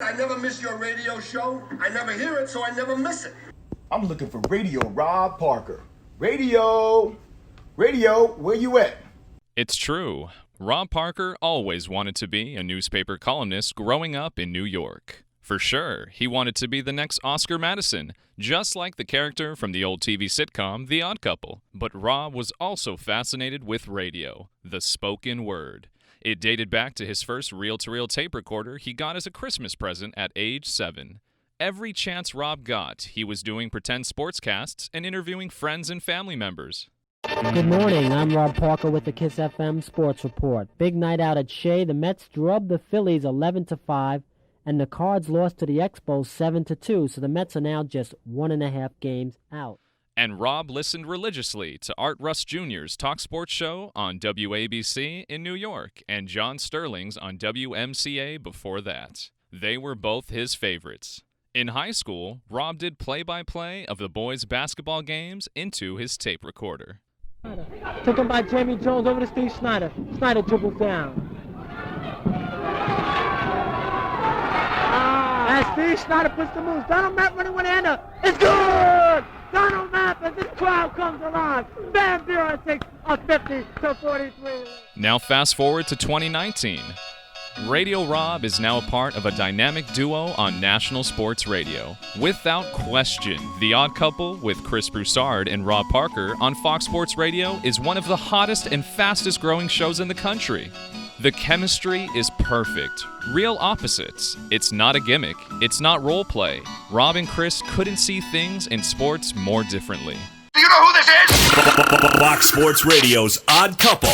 I never miss your radio show. I never hear it, so I never miss it. I'm looking for Radio Rob Parker. Radio, where you at? It's true. Rob Parker always wanted to be a newspaper columnist growing up in New York. For sure, he wanted to be the next Oscar Madison, just like the character from the old TV sitcom The Odd Couple. But Rob was also fascinated with radio, the spoken word. It dated back to his first reel-to-reel tape recorder he got as a Christmas present at age 7. Every chance Rob got, he was doing pretend sportscasts and interviewing friends and family members. Good morning, I'm Rob Parker with the KISS FM Sports Report. Big night out at Shea. The Mets drubbed the Phillies 11-5, and the Cards lost to the Expos 7-2, so the Mets are now just 1.5 games out. And Rob listened religiously to Art Russ Jr.'s Talk Sports Show on WABC in New York and John Sterling's on WMCA before that. They were both his favorites. In high school, Rob did play-by-play of the boys' basketball games into his tape recorder. Took him by Jamie Jones over to Steve Snyder. Snyder dribbles down. As Steve Snyder puts the moves. Donald Mapp running with Anna. It's good! Donald Mapp as this crowd comes alive. Van Buren takes a 50-43. Now fast forward to 2019. Radio Rob is now a part of a dynamic duo on national sports radio. Without question, The Odd Couple with Chris Broussard and Rob Parker on Fox Sports Radio is one of the hottest and fastest growing shows in the country. The chemistry is perfect. Real opposites. It's not a gimmick. It's not role play. Rob and Chris couldn't see things in sports more differently. Do you know who this is? Fox Sports Radio's Odd Couple.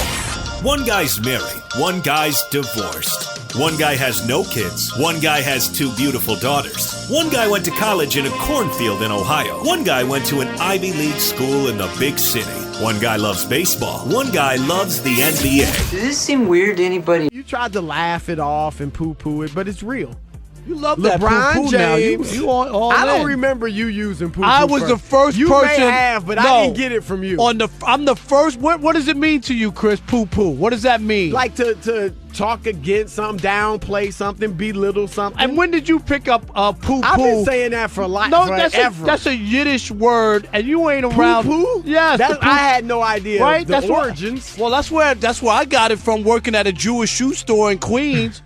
One guy's married, one guy's divorced. One guy has no kids, one guy has 2 beautiful daughters. One guy went to college in a cornfield in Ohio. One guy went to an Ivy League school in the big city. One guy loves baseball, one guy loves the NBA. Does this seem weird to anybody? You tried to laugh it off and poo-poo it, but it's real. You love that LeBron poo-poo James. now. You all I don't in. remember you using poo-poo. I was the first you person. You may have, but I didn't get it from you. I'm the first. What does it mean to you, Chris? Poo-poo. What does that mean? Like to talk against something, downplay something, belittle something. And when did you pick up poo-poo? I've been saying that for forever. That's a Yiddish word, and you ain't around. Poo-poo? Yes. I had no idea right? the origins. Well, that's where I got it from, working at a Jewish shoe store in Queens.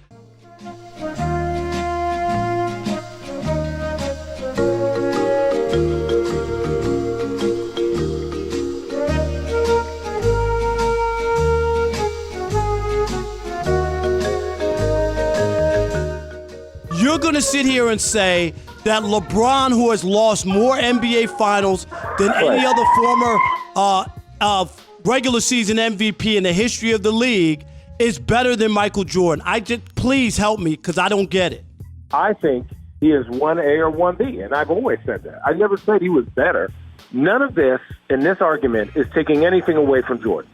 You're going to sit here and say that LeBron, who has lost more NBA Finals than any other former regular season MVP in the history of the league, is better than Michael Jordan. Please help me, because I don't get it. I think he is 1A or 1B, and I've always said that. I never said he was better. None of this in this argument is taking anything away from Jordan.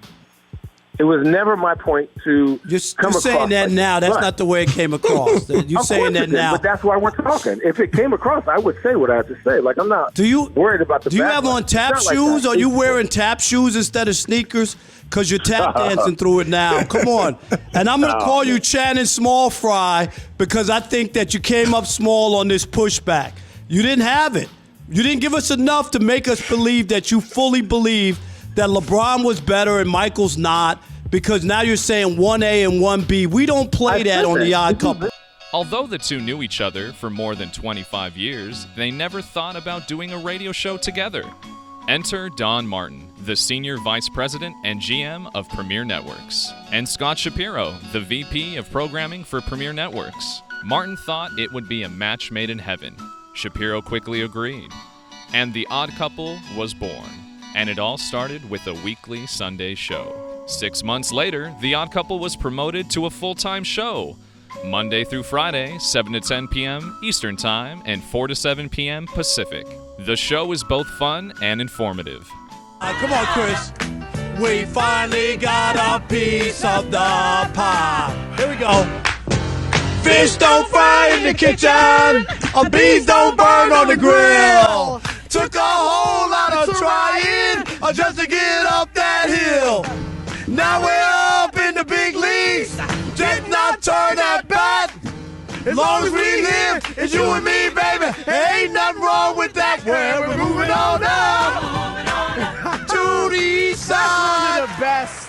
It was never my point to You're come saying across that like now. That's not the way it came across. You're saying that now. But that's why we're talking. If it came across, I would say what I have to say. Like, I'm not worried about the Do you have on tap shoes? Are you wearing tap shoes instead of sneakers? Because you're tap dancing through it now. Come on. And I'm going to call you Channing Small Fry, because I think that you came up small on this pushback. You didn't have it. You didn't give us enough to make us believe that you fully believe that LeBron was better and Michael's not, because now you're saying 1A and 1B. We don't play that on The Odd Couple. Although the two knew each other for more than 25 years, they never thought about doing a radio show together. Enter Don Martin, the Senior Vice President and GM of Premier Networks, and Scott Shapiro, the VP of Programming for Premier Networks. Martin thought it would be a match made in heaven. Shapiro quickly agreed. And The Odd Couple was born. And it all started with a weekly Sunday show. 6 months later, The Odd Couple was promoted to a full-time show. Monday through Friday, 7 to 10 p.m. Eastern Time and 4 to 7 p.m. Pacific. The show is both fun and informative. Come on, Chris. We finally got a piece of the pie. Here we go. Fish don't fry in the kitchen. Bees don't burn on the grill. Took a whole lot of trying just to get up that hill. Now we're up in the big leagues. Did not turn that bat. As long as we live, it's you and me, baby. Ain't nothing wrong with that. Well, we're moving on up to the east side. One of the best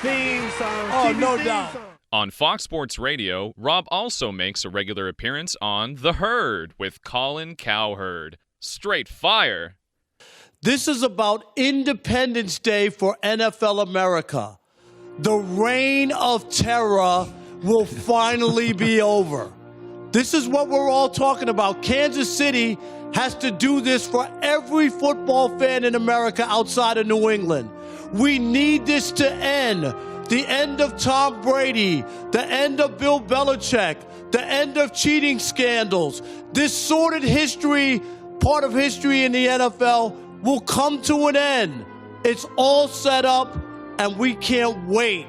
theme songs. Oh, no doubt. On Fox Sports Radio, Rob also makes a regular appearance on The Herd with Colin Cowherd. Straight fire. This is about Independence Day for NFL America. The reign of terror will finally be over. This is what we're all talking about. Kansas City has to do this for every football fan in America outside of New England. We need this to end. The end of Tom Brady, the end of Bill Belichick, the end of cheating scandals. This sordid history, part of history in the NFL, will come to an end. It's all set up, and we can't wait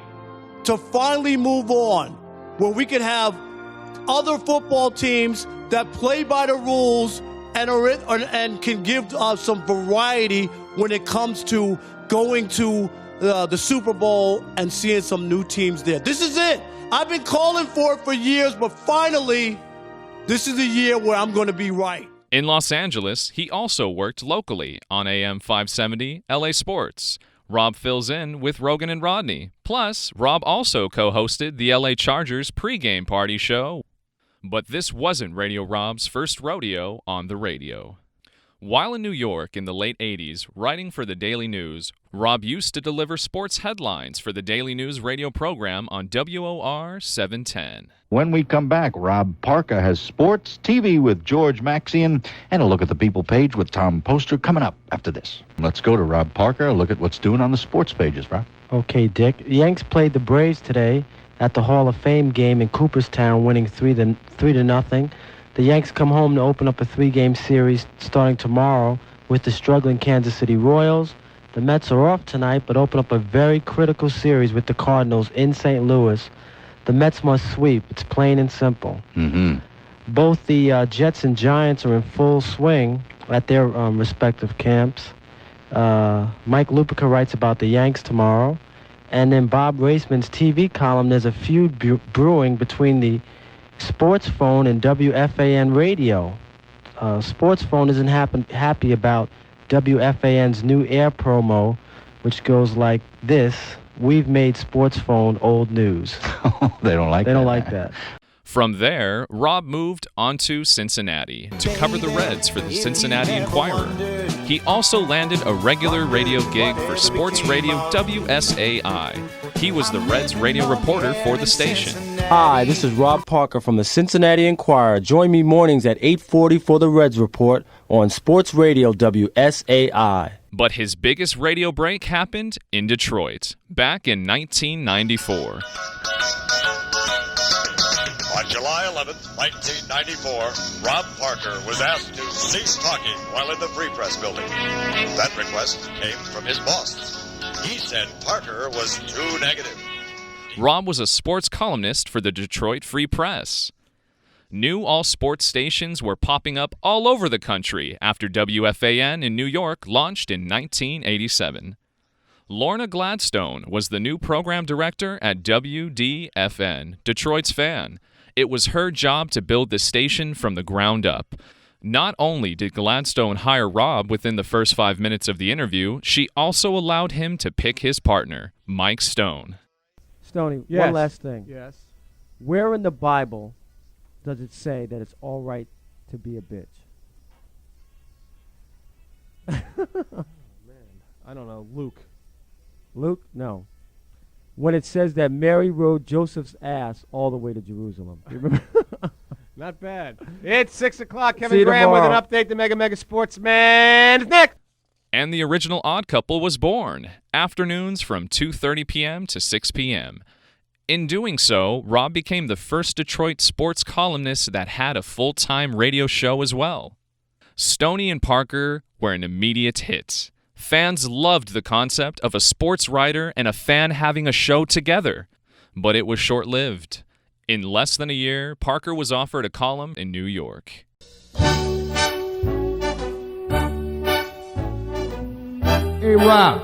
to finally move on, where we can have other football teams that play by the rules and can give some variety when it comes to going to the Super Bowl and seeing some new teams there. This is it. I've been calling for it for years, but finally, this is the year where I'm going to be right. In Los Angeles, he also worked locally on AM 570 LA Sports. Rob fills in with Rogan and Rodney. Plus, Rob also co-hosted the LA Chargers pregame party show. But this wasn't Radio Rob's first rodeo on the radio. While in New York in the late 80s, writing for the Daily News, Rob used to deliver sports headlines for the Daily News radio program on WOR 710. When we come back, Rob Parker has sports, TV with George Maxian, and a look at the People page with Tom Poster coming up after this. Let's go to Rob Parker, a look at what's doing on the sports pages, Rob. Okay, Dick. The Yanks played the Braves today at the Hall of Fame game in Cooperstown, winning 3-0. The Yanks come home to open up a 3-game series starting tomorrow with the struggling Kansas City Royals. The Mets are off tonight, but open up a very critical series with the Cardinals in St. Louis. The Mets must sweep. It's plain and simple. Mm-hmm. Both the Jets and Giants are in full swing at their respective camps. Mike Lupica writes about the Yanks tomorrow. And in Bob Raceman's TV column, there's a feud brewing between the Sports Phone and WFAN Radio. Sports Phone isn't happy about WFAN's new air promo, which goes like this: "We've made Sports Phone old news." They don't like that. They don't like that. From there, Rob moved on to Cincinnati to cover the Reds for the Cincinnati Enquirer. He also landed a regular radio gig for sports radio WSAI. He was the Reds radio reporter for the station. Hi, this is Rob Parker from the Cincinnati Enquirer. Join me mornings at 8:40 for the Reds Report on Sports Radio WSAI. But his biggest radio break happened in Detroit, back in 1994. On July 11th, 1994, Rob Parker was asked to cease talking while in the Free Press building. That request came from his boss. He said Parker was too negative. Rob was a sports columnist for the Detroit Free Press. New all-sports stations were popping up all over the country after WFAN in New York launched in 1987. Lorna Gladstone was the new program director at WDFN, Detroit's Fan. It was her job to build the station from the ground up. Not only did Gladstone hire Rob within the first 5 minutes of the interview, she also allowed him to pick his partner, Mike Stone. Stoney, Yes. one last thing. Yes. Where in the Bible does it say that it's all right to be a bitch? I don't know. Luke. Luke? No. When it says that Mary rode Joseph's ass all the way to Jerusalem. You remember? Not bad. It's 6 o'clock. See Kevin you Graham with an tomorrow. update. The Mega Sportsman. Nick. And the original Odd Couple was born, afternoons from 2:30 p.m. to 6 p.m. In doing so, Rob became the first Detroit sports columnist that had a full-time radio show as well. Stoney and Parker were an immediate hit. Fans loved the concept of a sports writer and a fan having a show together, but it was short-lived. In less than a year, Parker was offered a column in New York. Hey, Rob,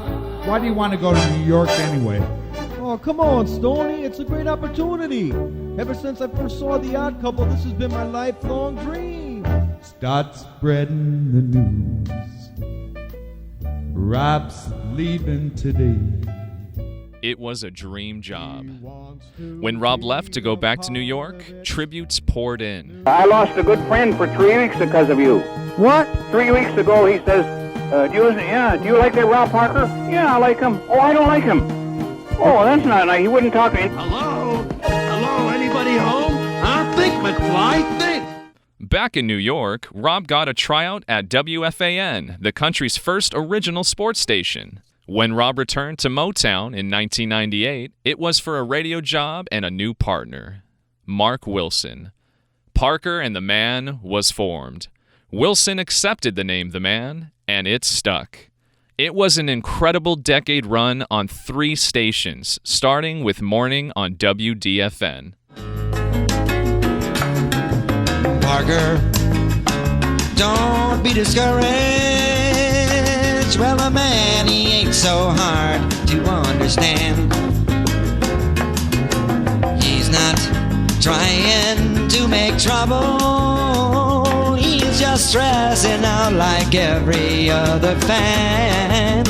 why do you want to go to New York anyway? Well, Oh, come on, Stoney. It's a great opportunity. Ever since I first saw The Odd Couple, this has been my lifelong dream. Start spreading the news. Rob's leaving today. It was a dream job. When Rob left to go back to New York, tributes poured in. I lost a good friend for 3 weeks because of you. What? 3 weeks ago, he says, do you like that Rob Parker? Yeah, I like him. Oh, I don't like him. Oh, that's not nice. He wouldn't talk to me. Hello? Hello, anybody home? Huh? Think, McFly, think. Back in New York, Rob got a tryout at WFAN, the country's first original sports station. When Rob returned to Motown in 1998, it was for a radio job and a new partner, Mark Wilson. Parker and the Man was formed. Wilson accepted the name The Man, and it stuck. It was an incredible decade run on 3 stations, starting with morning on WDFN. Parker, don't be discouraged. Well, a man, he ain't so hard to understand. He's not trying to make trouble. He's just stressing out like every other fan.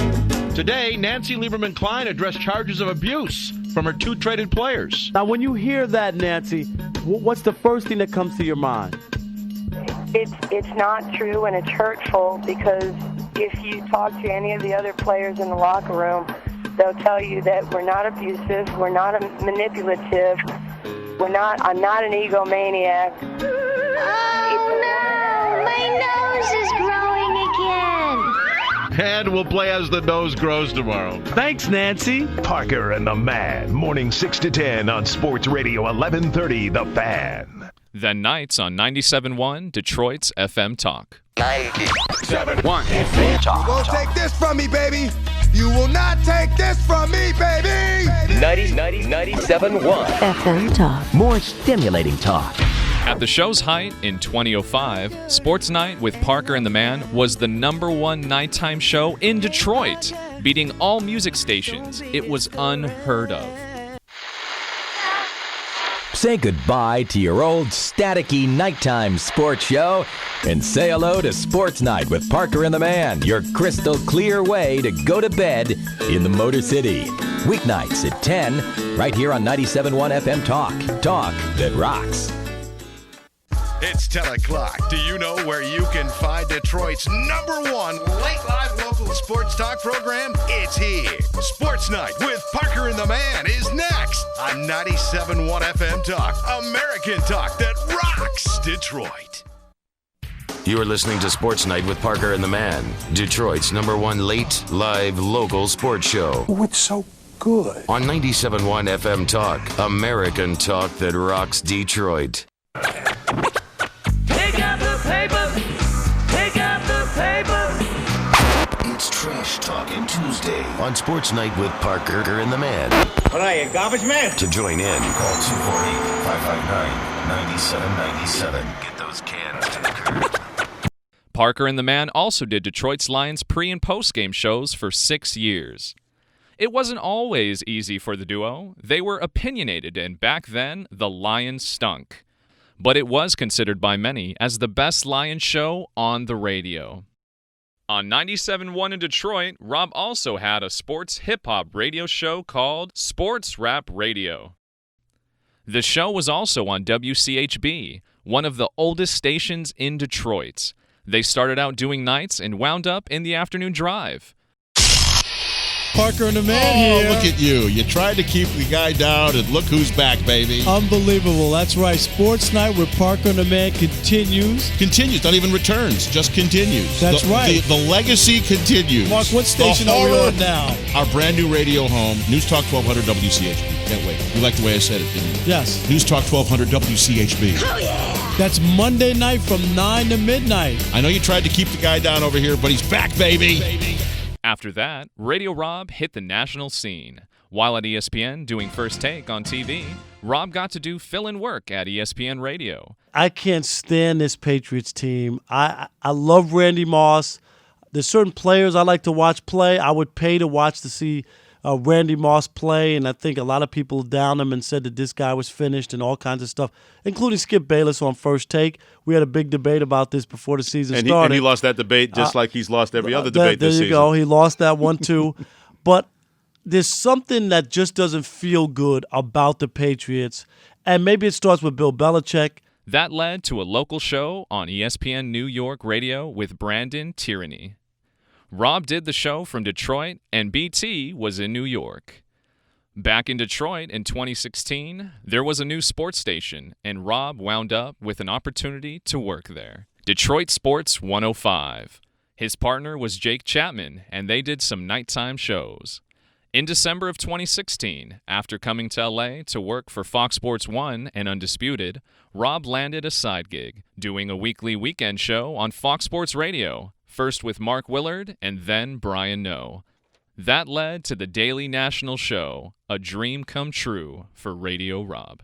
Today, Nancy Lieberman Klein addressed charges of abuse from her 2 traded players. Now, when you hear that, Nancy, what's the first thing that comes to your mind? It's not true, and it's hurtful, because if you talk to any of the other players in the locker room, they'll tell you that we're not abusive, we're not manipulative, I'm not an egomaniac. Oh no, my nose is growing again. And we'll play as the nose grows tomorrow. Thanks, Nancy. Parker and the Man, morning 6 to 10 on Sports Radio 1130, The Fan. Then nights on 97.1, Detroit's FM Talk. 97.1 FM Talk. You won't take this from me, baby. You will not take this from me, baby. 97.1 FM Talk. More stimulating talk. At the show's height in 2005, Sports Night with Parker and the Man was the #1 nighttime show in Detroit, beating all music stations. It was unheard of. Say goodbye to your old staticky nighttime sports show and say hello to Sports Night with Parker and the Man, your crystal clear way to go to bed in the Motor City. Weeknights at 10, right here on 97.1 FM Talk. Talk that rocks. It's 10 o'clock. Do you know where you can find Detroit's #1 late live local sports talk program? It's here. Sports Night with Parker and the Man is next on 97.1 FM Talk, American talk that rocks Detroit. You are listening to Sports Night with Parker and the Man, Detroit's #1 late live local sports show. What's so good? On 97.1 FM Talk, American talk that rocks Detroit. Pick up the paper. Pick up the paper. It's Trash Talking Tuesday on Sports Night with Parker and the Man. What are you, garbage man? To join in, call 248-559-9797. Get those cans to the curb. Parker and the Man also did Detroit's Lions pre- and post-game shows for 6 years. It wasn't always easy for the duo. They were opinionated, and back then, the Lions stunk. But it was considered by many as the best Lions show on the radio. On 97.1 in Detroit, Rob also had a sports hip-hop radio show called Sports Rap Radio. The show was also on WCHB, one of the oldest stations in Detroit. They started out doing nights and wound up in the afternoon drive. Parker and the Man here. Look at you. You tried to keep the guy down, and look who's back, baby. Unbelievable. That's right. Sports Night with Parker and the Man continues. Continues. Not even returns. Just continues. That's right. The legacy continues. Mark, what station are we on now? Our brand new radio home, News Talk 1200 WCHB. Can't wait. You like the way I said it, didn't you? Yes. News Talk 1200 WCHB. Oh, yeah. That's Monday night from 9 to midnight. I know you tried to keep the guy down over here, but he's back, baby. After that, Radio Rob hit the national scene. While at ESPN doing First Take on TV, Rob got to do fill-in work at ESPN Radio. I can't stand this Patriots team. I love Randy Moss. There's certain players I like to watch play. I would pay to watch to see Randy Moss play, and I think a lot of people downed him and said that this guy was finished and all kinds of stuff, including Skip Bayless on First Take. We had a big debate about this before the season started. And he lost that debate just like he's lost every other debate this season. There you go. He lost that one too. But there's something that just doesn't feel good about the Patriots, and maybe it starts with Bill Belichick. That led to a local show on ESPN New York Radio with Brandon Tierney. Rob did the show from Detroit, and BT was in New York. Back in Detroit in 2016, there was a new sports station, and Rob wound up with an opportunity to work there. Detroit Sports 105. His partner was Jake Chapman, and they did some nighttime shows. In December of 2016, after coming to LA to work for Fox Sports 1 and Undisputed, Rob landed a side gig, doing a weekly weekend show on Fox Sports Radio, first with Mark Willard and then Brian Noe. That led to the daily national show, a dream come true for Radio Rob.